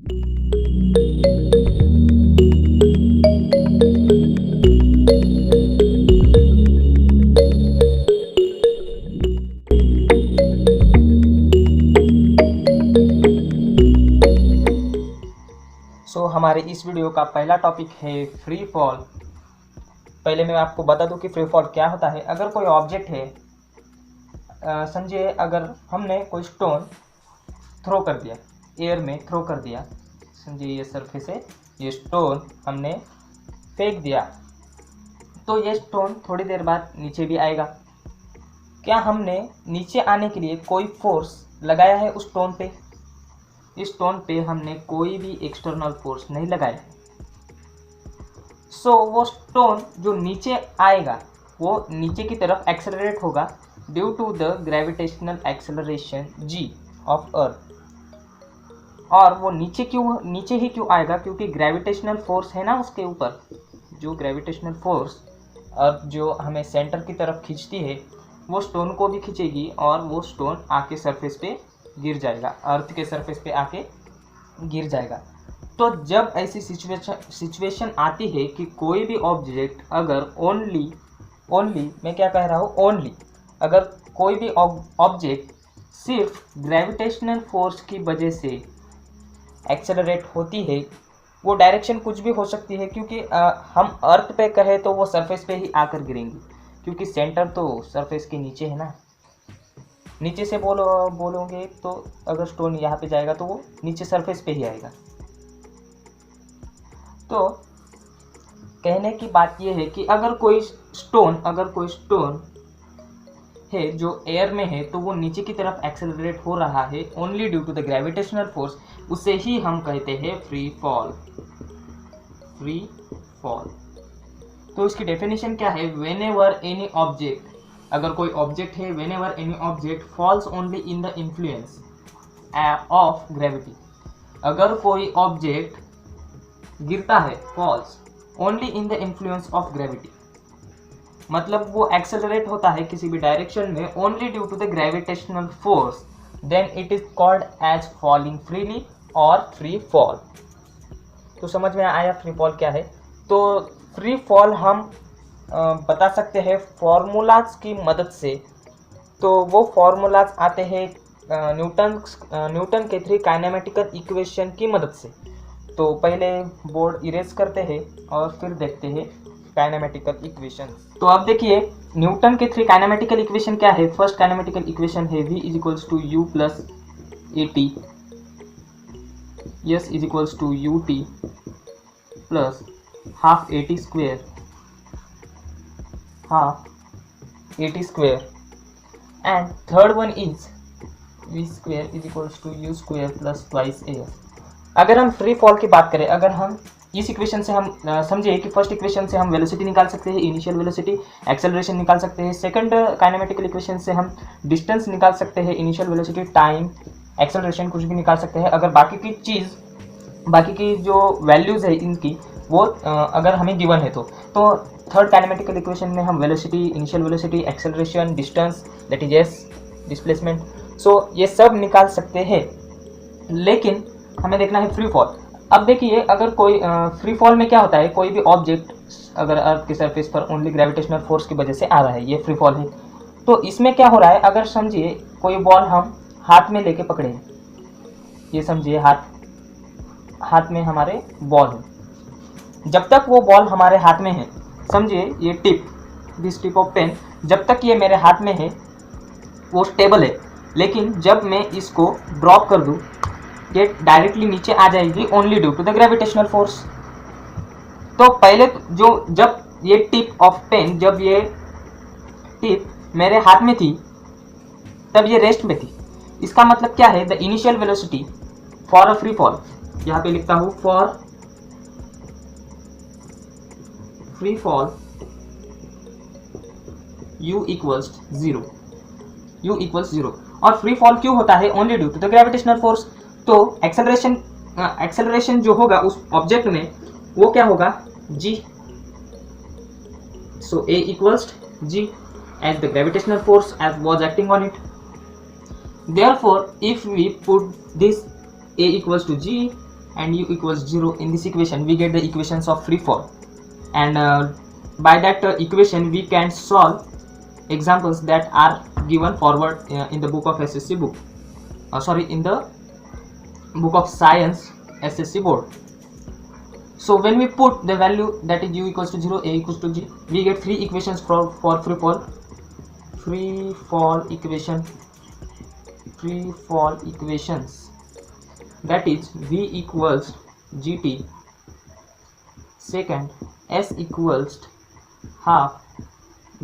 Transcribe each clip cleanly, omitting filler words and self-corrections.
हमारे इस वीडियो का पहला टॉपिक है फ्री फॉल। पहले मैं आपको बता दूं कि फ्री फॉल क्या होता है। अगर कोई ऑब्जेक्ट है, समझिए अगर हमने कोई स्टोन थ्रो कर दिया, एयर में थ्रो कर दिया, समझिए ये सरफेस है, ये स्टोन हमने फेंक दिया, तो ये स्टोन थोड़ी देर बाद नीचे भी आएगा। क्या हमने नीचे आने के लिए कोई फोर्स लगाया है उस स्टोन पे? इस स्टोन पे हमने कोई भी एक्सटर्नल फोर्स नहीं लगाया है। वो स्टोन जो नीचे आएगा वो नीचे की तरफ एक्सेलरेट होगा due to the gravitational acceleration g of earth. और वो नीचे ही क्यों आएगा? क्योंकि ग्रेविटेशनल फोर्स है ना उसके ऊपर, जो ग्रेविटेशनल फोर्स अर्थ जो हमें सेंटर की तरफ खींचती है वो स्टोन को भी खींचेगी और वो स्टोन आके सरफेस पे गिर जाएगा, अर्थ के सरफेस पे आके गिर जाएगा। तो जब ऐसी सिचुएशन आती है कि कोई भी ऑब्जेक्ट अगर ओनली मैं क्या कह रहा हूँ, ओनली अगर कोई भी ऑब्जेक्ट सिर्फ ग्रेविटेशनल फोर्स की वजह से एक्सेलरेट होती है, वो डायरेक्शन कुछ भी हो सकती है, क्योंकि हम अर्थ पे कहें तो वो सरफेस पे ही आकर गिरेंगी, क्योंकि सेंटर तो सरफेस के नीचे है ना। नीचे से बोलोगे तो अगर स्टोन यहाँ पे जाएगा तो वो नीचे सरफेस पे ही आएगा। तो कहने की बात ये है कि अगर कोई स्टोन है जो एयर में है तो वो नीचे की तरफ एक्सेलरेट हो रहा है only due to the gravitational force, उसे ही हम कहते हैं फ्री फॉल। तो इसकी डेफिनेशन क्या है? व्हेनेवर एनी ऑब्जेक्ट, अगर कोई ऑब्जेक्ट है, whenever any object falls only in the influence of gravity, अगर कोई ऑब्जेक्ट गिरता है, falls only in the influence of gravity, मतलब वो एक्सेलरेट होता है किसी भी डायरेक्शन में only due to the gravitational force, then it is called as falling freely और फ्री फॉल। तो समझ में आया फ्री फॉल क्या है? तो फ्री फॉल हम बता सकते हैं फॉर्मूलाज की मदद से। तो वो फॉर्मूलाज आते हैं न्यूटन के 3 काइनेमेटिकल इक्वेशन की मदद से। तो पहले बोर्ड इरेज करते हैं और फिर देखते हैं काइनेमेटिकल इक्वेशन। तो अब देखिए न्यूटन के 3 काइनेमेटिकल इक्वेशन क्या है। फर्स्ट काइनेमेटिकल इक्वेशन है v is equals to u plus a t, s is equals to u t plus half a t square, and third one is v square is equals to u square plus twice a। अगर हम free fall की बात करें, अगर हम इस equation से हम समझिए कि फर्स्ट इक्वेशन से हम वेलोसिटी निकाल सकते हैं, इनिशियल वेलोसिटी, एक्सेलरेशन निकाल सकते हैं। सेकंड काइनेमेटिकल इक्वेशन से हम डिस्टेंस निकाल सकते हैं, इनिशियल वेलोसिटी, टाइम, एक्सेलरेशन, कुछ भी निकाल सकते हैं। अगर बाकी की जो वैल्यूज़ है इनकी वो अगर हमें गिवन है तो थर्ड काइनेमेटिकल इक्वेशन में हम velocity, initial velocity, acceleration, distance that is S, displacement, ये सब निकाल सकते हैं। लेकिन हमें देखना है फ्री फॉल। अब देखिए अगर कोई फ्री फॉल में क्या होता है, कोई भी ऑब्जेक्ट अगर अर्थ की सरफेस पर ओनली ग्रेविटेशनल फोर्स की वजह से आ रहा है, ये फ्री फॉल है। तो इसमें क्या हो रहा है, अगर समझिए कोई बॉल हम हाथ में लेके पकड़े हैं, ये समझिए हाथ में हमारे बॉल है, जब तक वो बॉल हमारे हाथ में है, समझिए ये दिस टिप ऑफ पेन, जब तक ये मेरे हाथ में है वो स्टेबल है। लेकिन जब मैं इसको ड्रॉप कर दूं, ये डायरेक्टली नीचे आ जाएगी only due to the gravitational force. तो पहले जब ये टिप ऑफ पेन, जब ये टिप मेरे हाथ में थी तब ये रेस्ट में थी। इसका मतलब क्या है? The initial velocity for a free fall, यहाँ पे लिखता हूँ for free fall u equals 0। और फ्री फॉल क्यों होता है? Only due to the gravitational force. तो एक्सेलरेशन जो होगा उस ऑब्जेक्ट में वो क्या होगा? g। So a equals g as the gravitational force as was acting on it. Therefore if we put this a equals to g and u equals 0, in this equation we get the equations of free fall, and by that equation we can solve examples that are given forward in the book of SSC book, in the book of science SSC board. So when we put the value that is u equals to 0, a equals to g, we get three equations for free fall equations, that is v equals gt, second s equals half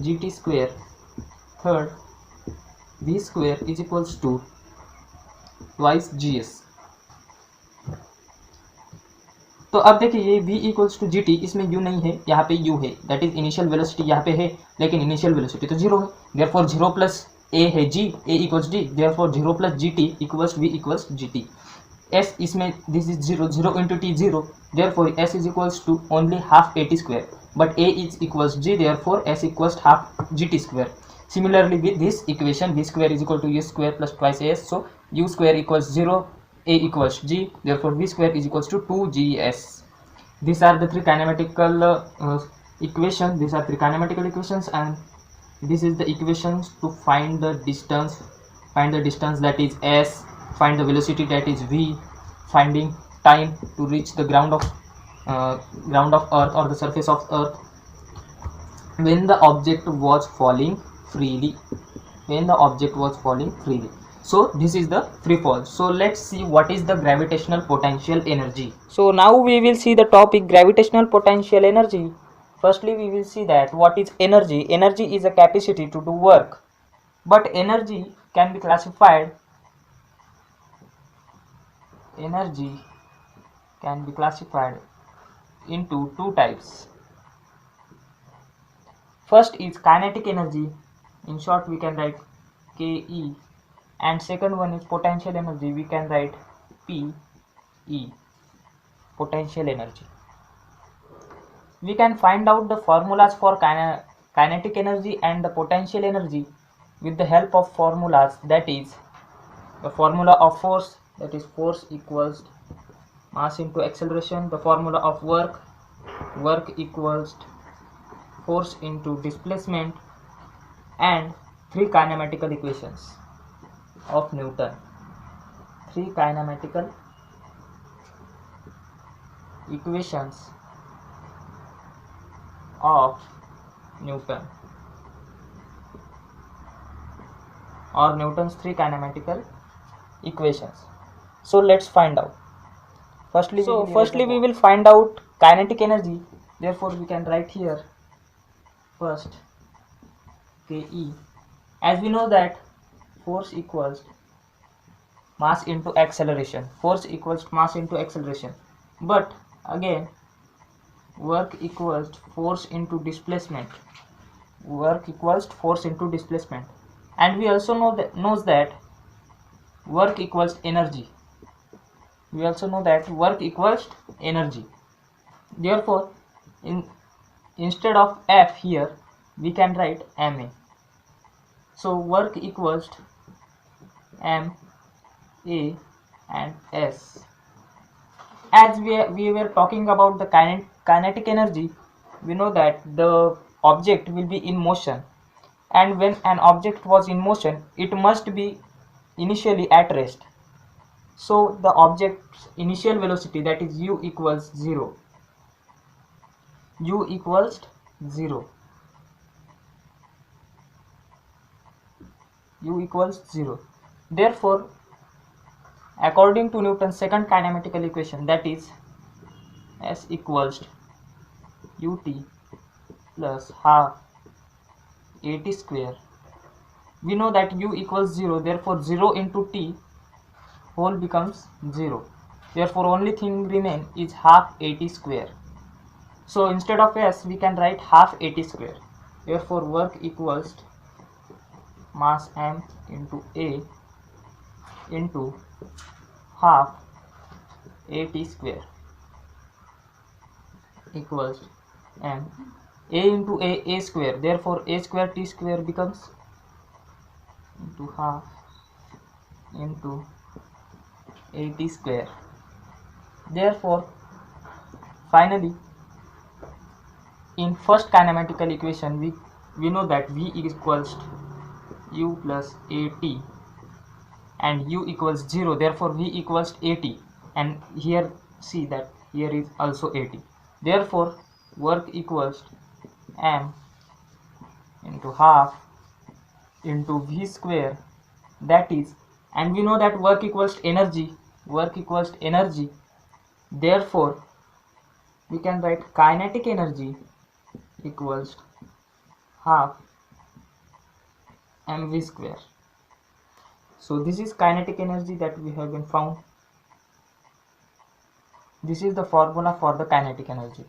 gt square, third v square is equals to twice gs. तो अब देखिए ये v equals to g t, इसमें u नहीं है, यहाँ पे u है, दैट इज इनिशियल वेलोसिटी यहाँ पे है, लेकिन इनिशियल वेलोसिटी तो जीरो है, देयरफॉर 0 प्लस a है g, a equals d, therefore 0 plus g t equals v equals g t. s इसमें this is 0, 0 into t 0, therefore s is equals to only half a t square, but a is equals g, therefore s equals half g t square. Similarly with this equation, v square is equal to u square plus twice as, so u square equals 0, a equals g, therefore v square is equals to 2gs. These are the three kinematical equations. These are three kinematical equations, and this is the equations to find the distance. Find the distance, that is s. Find the velocity, that is v. Finding time to reach the ground of Earth or the surface of Earth when the object was falling freely. So this is the free fall. So let's see what is the gravitational potential energy. So now we will see the topic gravitational potential energy. Firstly we will see that what is energy. Energy is a capacity to do work, but energy can be classified into two types. First is kinetic energy, in short we can write Ke, and second one is potential energy, we can write Pe, potential energy. We can find out the formulas for kinetic energy and the potential energy with the help of formulas, that is the formula of force, that is force equals mass into acceleration, the formula of work equals force into displacement, and three kinematical equations of Newton. Or Newton's three kinematical equations. So let's find out. Firstly we will find out kinetic energy. Therefore we can write here first Ke. As we know that force equals mass into acceleration, but again work equals force into displacement, and we also knows that work equals energy. Therefore instead of F here we can write ma. So work equals m, a and s. As we were talking about the kinetic energy, we know that the object will be in motion, and when an object was in motion it must be initially at rest. So the object's initial velocity, that is u equals 0. Therefore, according to Newton's second kinematical equation, that is s equals ut plus half at square, we know that u equals 0, therefore 0 into t whole becomes 0, therefore only thing remain is half at square. So instead of s we can write half at square, therefore work equals mass m into a into half at square equals m, a into a square, therefore a square t square becomes into half into at square Therefore, finally, in first kinematical equation, we know that V equals U plus AT and U equals 0. Therefore, V equals AT, and here see that here is also AT. Therefore, work equals M into half into V square, that is, and we know that work equals energy. Therefore, we can write kinetic energy equals half mv square. So this is kinetic energy that we have been found. This is the formula for the kinetic energy.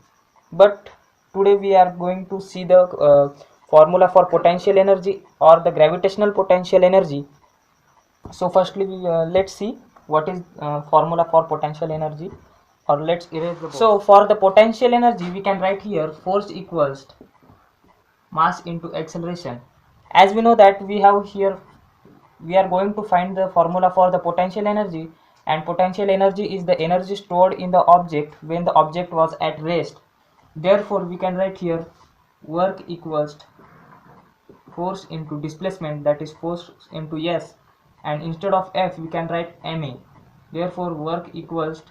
But today we are going to see the formula for potential energy or the gravitational potential energy. So firstly, let's see what is formula for potential energy, or let's erase the board. So for the potential energy, we can write here force equals mass into acceleration. As we know that we have here, we are going to find the formula for the potential energy, and potential energy is the energy stored in the object when the object was at rest. Therefore, we can write here work equals force into displacement, that is force into S, and instead of F we can write MA. Therefore, work equals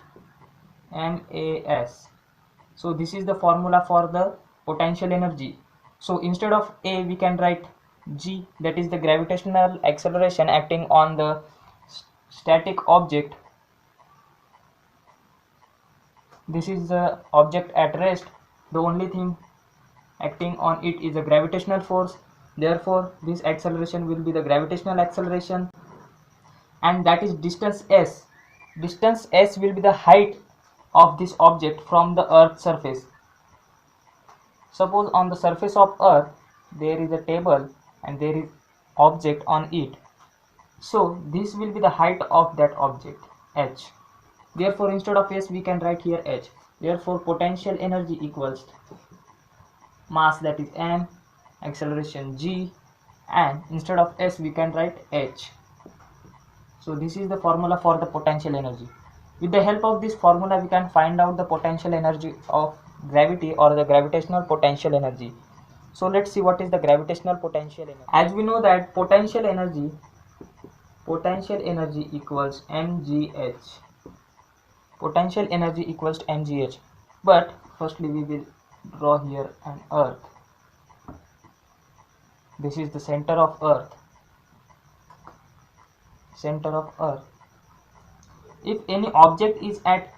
MAS. So this is the formula for the potential energy. So instead of A we can write G, that is the gravitational acceleration acting on the static object. This is the object at rest. The only thing acting on it is a gravitational force. Therefore, this acceleration will be the gravitational acceleration, and that is distance S. Distance S will be the height of this object from the Earth's surface. Suppose on the surface of Earth there is a table and there is object on it. So this will be the height of that object, h. Therefore, instead of s we can write here h. Therefore, potential energy equals mass, that is m, acceleration g, and instead of s we can write h. So this is the formula for the potential energy. With the help of this formula we can find out the potential energy of gravity or the gravitational potential energy. So let's see what is the gravitational potential energy. As we know that potential energy equals mgh. Potential energy equals mgh. But firstly we will draw here an earth. This is the center of earth. If any object is at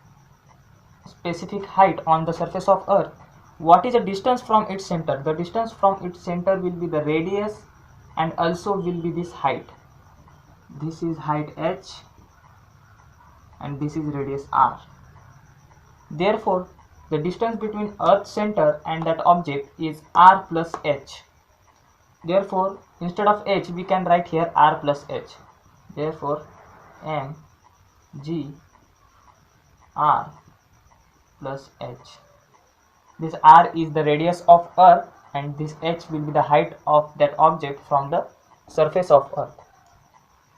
specific height on the surface of earth, what is the distance from its center? The distance from its center will be the radius and also will be this height. This is height h and this is radius r. Therefore, the distance between earth's center and that object is r plus h. Therefore, instead of h we can write here r plus h. Therefore, m g r plus h. This r is the radius of earth and this h will be the height of that object from the surface of earth.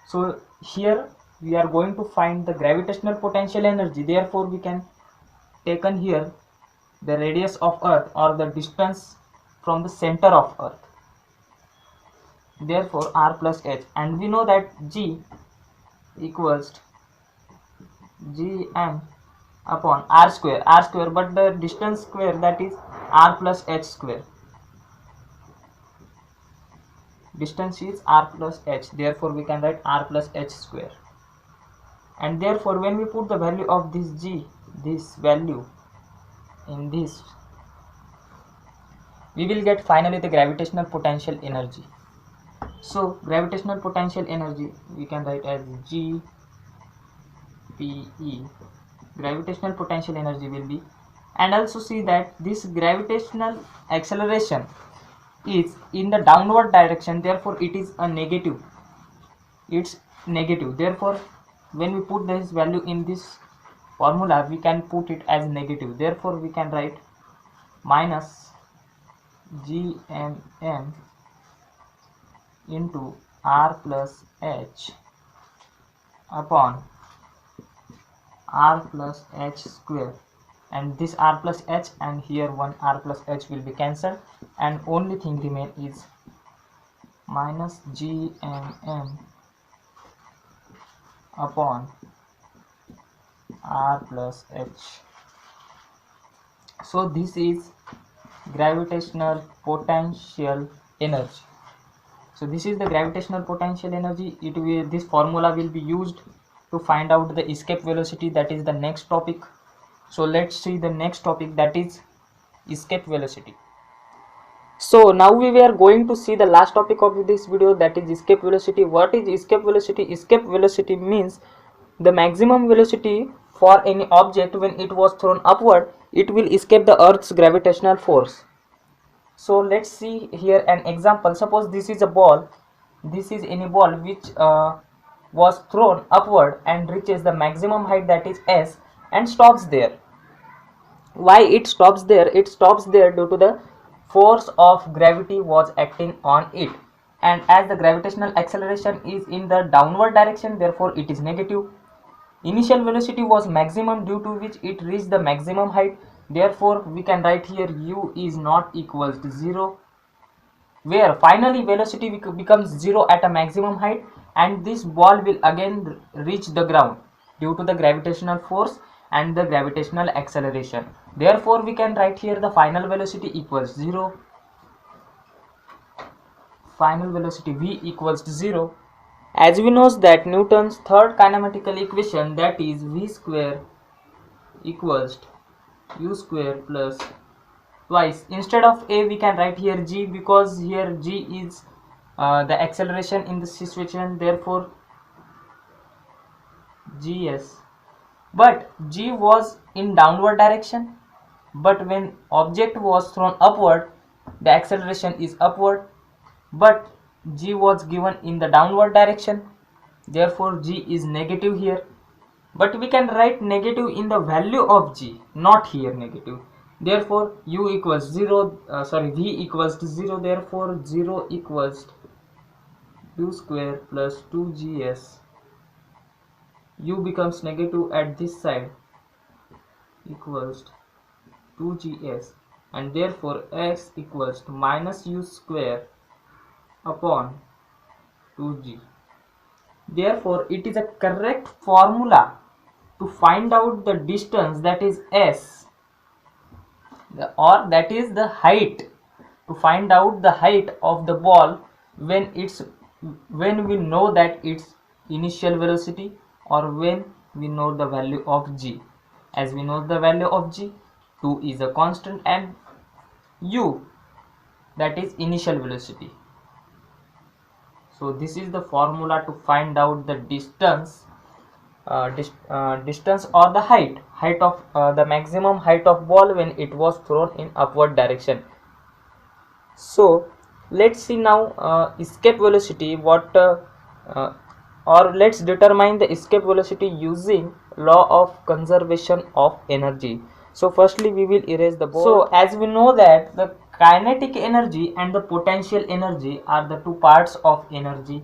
So here we are going to find the gravitational potential energy. Therefore, we can taken here the radius of earth or the distance from the center of earth. Therefore, r plus h, and we know that g equals gm upon r square, but the distance square, that is r plus h square. Distance is r plus h, therefore we can write r plus h square. And therefore, when we put the value of this g, this value in this, we will get finally the gravitational potential energy. So gravitational potential energy we can write as GPE. Gravitational potential energy will be, and also see that this gravitational acceleration is in the downward direction, therefore it is a negative. It's negative. Therefore, when we put this value in this formula, we can put it as negative. Therefore, we can write minus GMM into r plus h upon r plus h square, and this r plus h and here one r plus h will be cancelled, and only thing remain is minus gmm upon r plus h. So this is gravitational potential energy. So this is the gravitational potential energy. This formula will be used to find out the escape velocity. That is the next topic. So let's see the next topic, that is escape velocity. So now we are going to see the last topic of this video, that is escape velocity. What is escape velocity? Escape velocity means the maximum velocity for any object when it was thrown upward, it will escape the Earth's gravitational force. So let's see here an example. Suppose this is a ball. This is any ball which was thrown upward and reaches the maximum height, that is s, and stops there. Why it stops there? It stops there due to the force of gravity was acting on it, and as the gravitational acceleration is in the downward direction, therefore it is negative. Initial velocity was maximum due to which it reached the maximum height, therefore we can write here u is not equals to 0, where finally velocity becomes 0 at a maximum height, and this ball will again reach the ground due to the gravitational force and the gravitational acceleration. Therefore we can write here the final velocity equals 0. Final velocity v equals to 0. As we know that Newton's third kinematical equation, that is v square equals u square plus twice, instead of a we can write here g, because here g is the acceleration in this situation, therefore gs. But g was in downward direction, but when object was thrown upward, the acceleration is upward, but g was given in the downward direction, therefore g is negative here. But we can write negative in the value of g, not here negative. Therefore u equals 0, v equals to 0, therefore 0 equals u square plus 2gs. U becomes negative at this side, equals 2gs, and therefore x equals to minus u square upon 2g. Therefore it is a correct formula to find out the distance, that is s, or that is the height, to find out the height of the ball when we know that its initial velocity, or when we know the value of g. As we know the value of g, 2 is a constant, and u, that is initial velocity. So this is the formula to find out the distance, distance or the height of the maximum height of ball when it was thrown in upward direction. So let's see now escape velocity. Or let's determine the escape velocity using law of conservation of energy. So firstly we will erase the board. So as we know that the kinetic energy and the potential energy are the two parts of energy.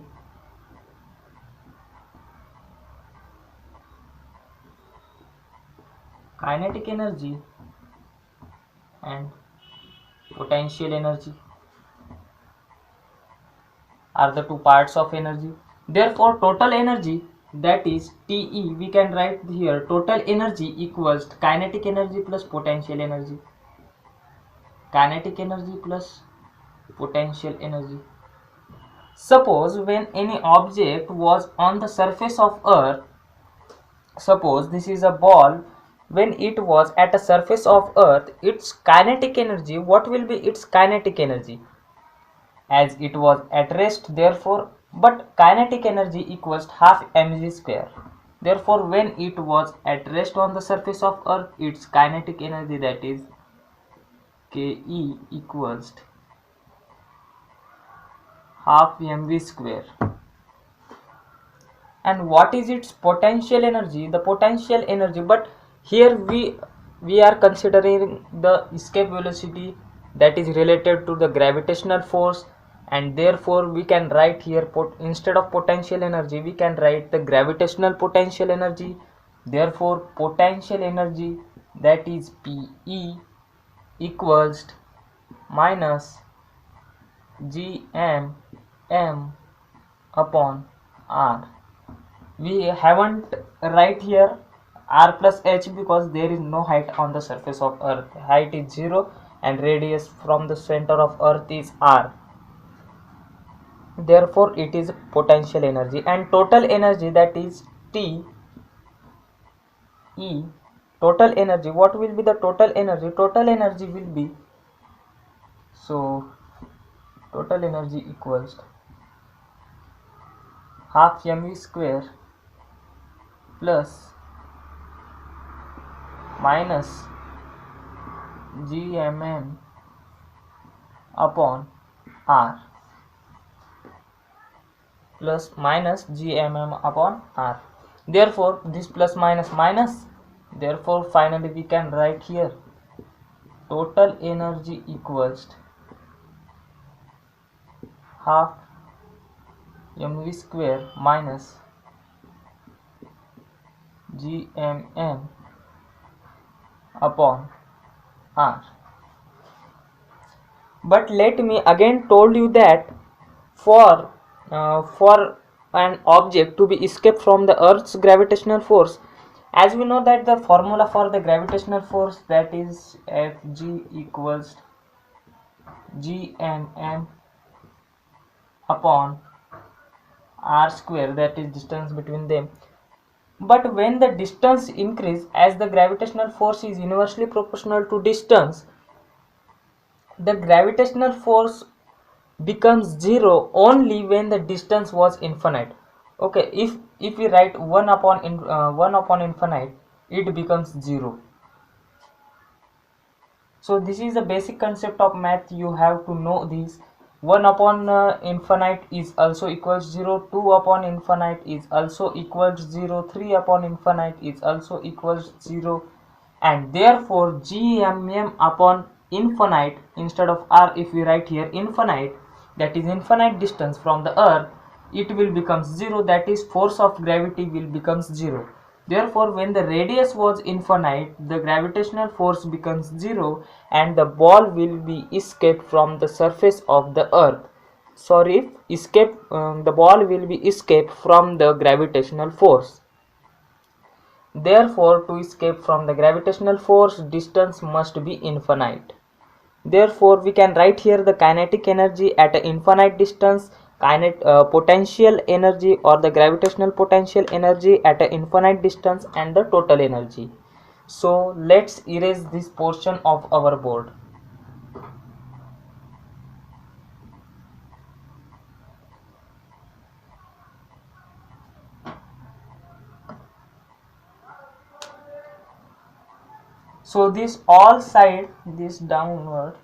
Kinetic energy and potential energy are the two parts of energy. Therefore total energy, that is TE, we can write here total energy equals kinetic energy plus potential energy. Kinetic energy plus potential energy. Suppose when any object was on the surface of Earth, suppose this is a ball, when it was at the surface of Earth, its kinetic energy, what will be its kinetic energy? As it was at rest, therefore, but kinetic energy equals half mg square. Therefore when it was at rest on the surface of Earth, its kinetic energy, that is Ke equals half mv square. And what is its potential energy? The potential energy, but here we are considering the escape velocity that is related to the gravitational force, and therefore we can write here instead of potential energy we can write the gravitational potential energy, Therefore potential energy, that is Pe, equals minus Gmm upon R. We haven't write here R plus H because there is no height on the surface of Earth. Height is 0 and radius from the center of Earth is R. Therefore it is potential energy, and total energy, that is T E. Total energy, what will be the total energy? Total energy will be, so total energy equals half mv square plus minus Gmm upon R, plus minus Gmm upon R. Therefore this plus minus minus, therefore finally we can write here total energy equals half mv square minus Gmm upon R. But let me again told you that for an object to be escaped from the Earth's gravitational force, as we know that the formula for the gravitational force, that is Fg equals Gmm upon R square, that is distance between them. But when the distance increase, as the gravitational force is inversely proportional to distance, the gravitational force becomes 0 only when the distance was infinite. Okay, if we write 1 upon infinite, it becomes 0. So this is the basic concept of math. You have to know this. 1 upon infinite is also equals 0, 2 upon infinite is also equals 0, 3 upon infinite is also equals 0, and therefore Gmm upon infinite, instead of R if we write here infinite, that is infinite distance from the Earth, it will become 0, that is force of gravity will becomes 0. Therefore when the radius was infinite, the gravitational force becomes 0 and the ball will be escaped from the surface of the Earth. The ball will be escaped from the gravitational force. Therefore to escape from the gravitational force, distance must be infinite. Therefore we can write here the kinetic energy at an infinite distance, potential energy or the gravitational potential energy at an infinite distance, and the total energy. So let's erase this portion of our board. So this all side, this downward,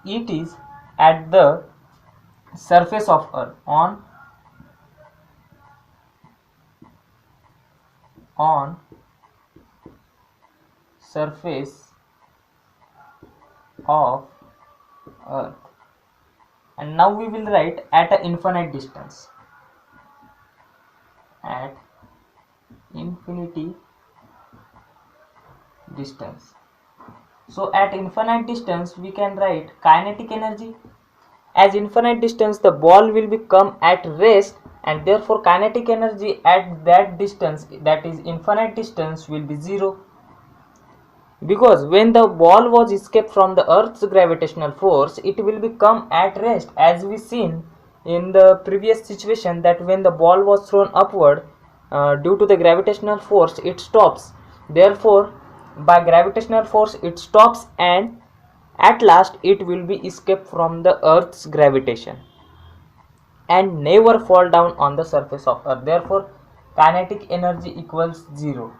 it is at the surface of Earth, on surface of Earth. And now we will write at an infinite distance, at infinity distance. So at infinite distance we can write kinetic energy. As infinite distance, the ball will become at rest, and therefore kinetic energy at that distance, that is infinite distance, will be 0. Because when the ball was escaped from the Earth's gravitational force, it will become at rest, as we seen in the previous situation that when the ball was thrown upward, due to the gravitational force it stops. Therefore by gravitational force it stops, and at last it will be escaped from the Earth's gravitation and never fall down on the surface of Earth. Therefore kinetic energy equals 0.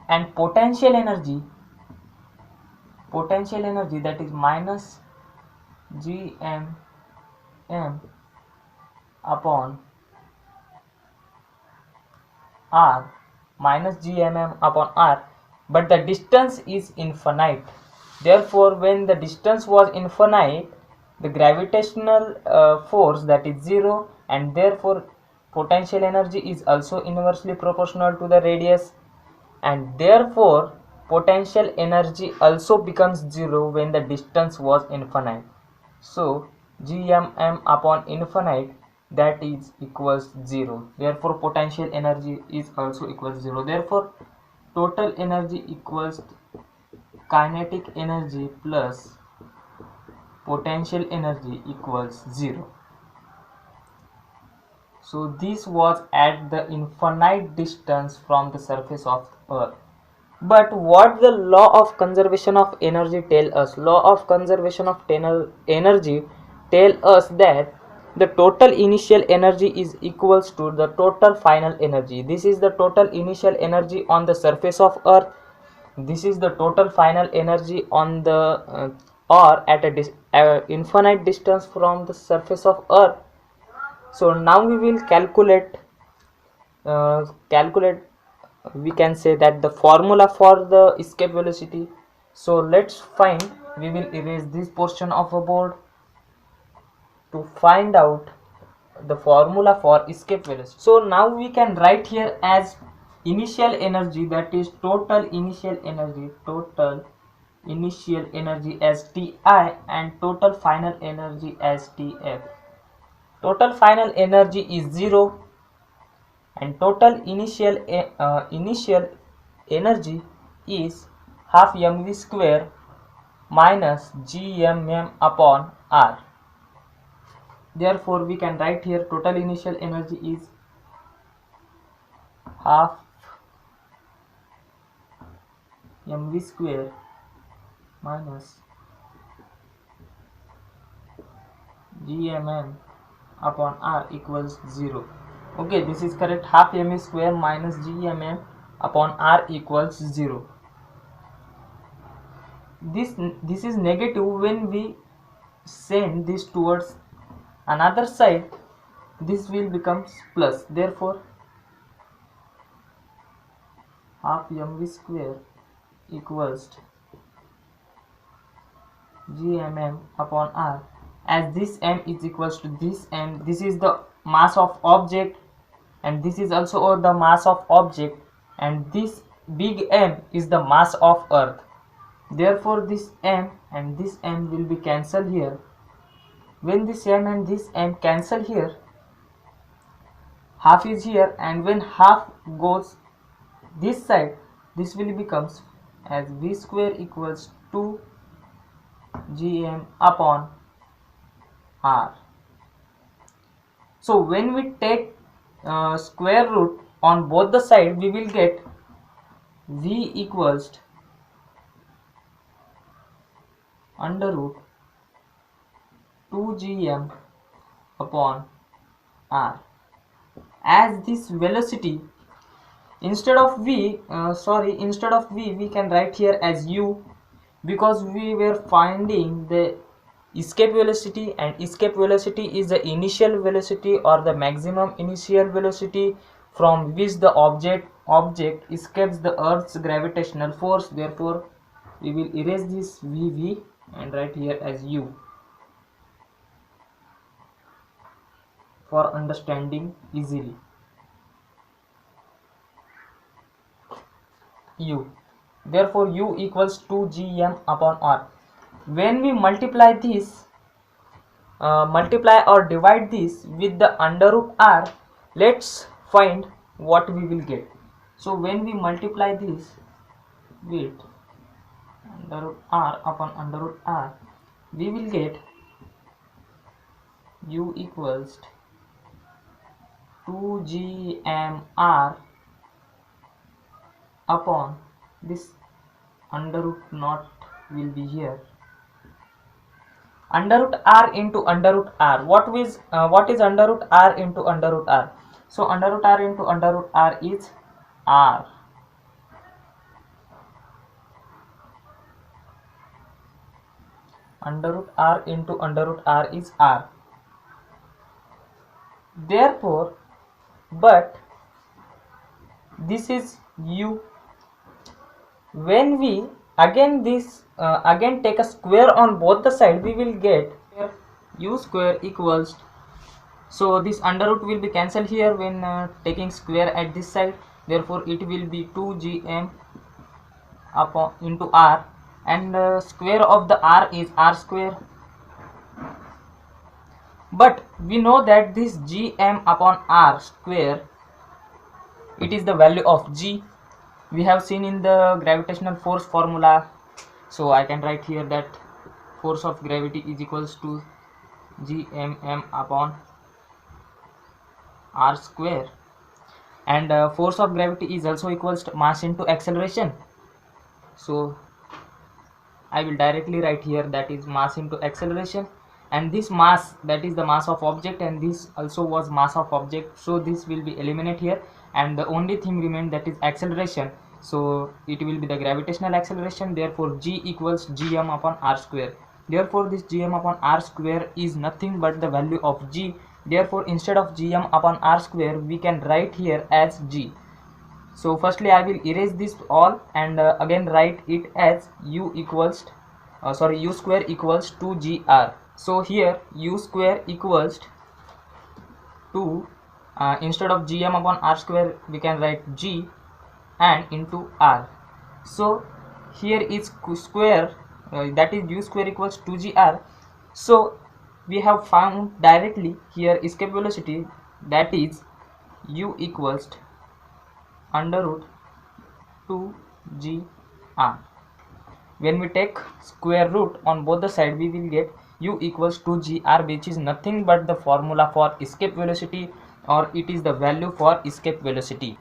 And potential energy, that is minus Gmm upon R, but the distance is infinite. Therefore when the distance was infinite, the gravitational force, that is 0, and therefore potential energy is also inversely proportional to the radius, and therefore potential energy also becomes zero when the distance was infinite. So gmm upon infinite, that is equals 0. Therefore potential energy is also equals 0. Therefore total energy equals kinetic energy plus potential energy equals 0. So this was at the infinite distance from the surface of Earth. But what the law of conservation of energy tell us? Law of conservation of energy tell us that the total initial energy is equals to the total final energy. This is the total initial energy on the surface of Earth. This is the total final energy on the or at a infinite distance from the surface of Earth. So now we will calculate, we can say that the formula for the escape velocity. So let's find, we will erase this portion of a board to find out the formula for escape velocity. So now we can write here as initial energy, that is total initial energy as Ti, and total final energy as Tf. Total final energy is 0 and total initial energy is half mv square minus gmm upon r. Therefore we can write here total initial energy is half mv square minus gmm upon r equals 0. Okay, this is correct. Half mv square minus gmm upon r equals 0. This is negative. When we send this towards another side, this will become plus. Therefore half mv square equals gmm upon r, as this m is equals to this m. This is the mass of object and this is also the mass of object, and this big M is the mass of Earth. Therefore this M and this M will be cancelled here. When this M and this M cancel here, half is here, and when half goes this side, this will becomes as V square equals 2 gm upon r. So when we take square root on both the side, we will get V equals under root 2 gm upon r. As this velocity, instead of v we can write here as u, because we were finding the escape velocity, and escape velocity is the initial velocity or the maximum initial velocity from which the object escapes the Earth's gravitational force. Therefore we will erase this vv and write here as u for understanding easily. U. Therefore u equals 2 gm upon r. When we multiply this, multiply or divide this with the under root r, let's find what we will get. So when we multiply this with under root r upon under root r, we will get u equals 2 gmr upon this under root naught will be here, under root r into under root r. What is under root r into under root r? So under root r into under root r is r. Under root r into under root r is r. Therefore, but this is u. When we again take a square on both the side, we will get u square equals So this under root will be cancelled here when taking square at this side. Therefore it will be 2gm upon into r, and square of the r is r square. But we know that this gm upon r square, it is the value of g. We have seen in the gravitational force formula. So I can write here that force of gravity is equals to gmm upon r square, and force of gravity is also equals to mass into acceleration. So I will directly write here that is mass into acceleration, and this mass, that is the mass of object, and this also was mass of object, so this will be eliminated here, and the only thing remained, that is acceleration. So it will be the gravitational acceleration. Therefore g equals gm upon r square. Therefore this gm upon r square is nothing but the value of g. Therefore instead of gm upon r square, we can write here as g. So firstly I will erase this all, and again write it as u equals u square equals 2gr. So here u square equals to instead of gm upon r square, we can write g and into r. So here is square, that is u square equals 2gr. So we have found directly here escape velocity, that is u equals under root 2gr. When we take square root on both the side, we will get u equals 2gr, which is nothing but the formula for escape velocity, or it is the value for escape velocity.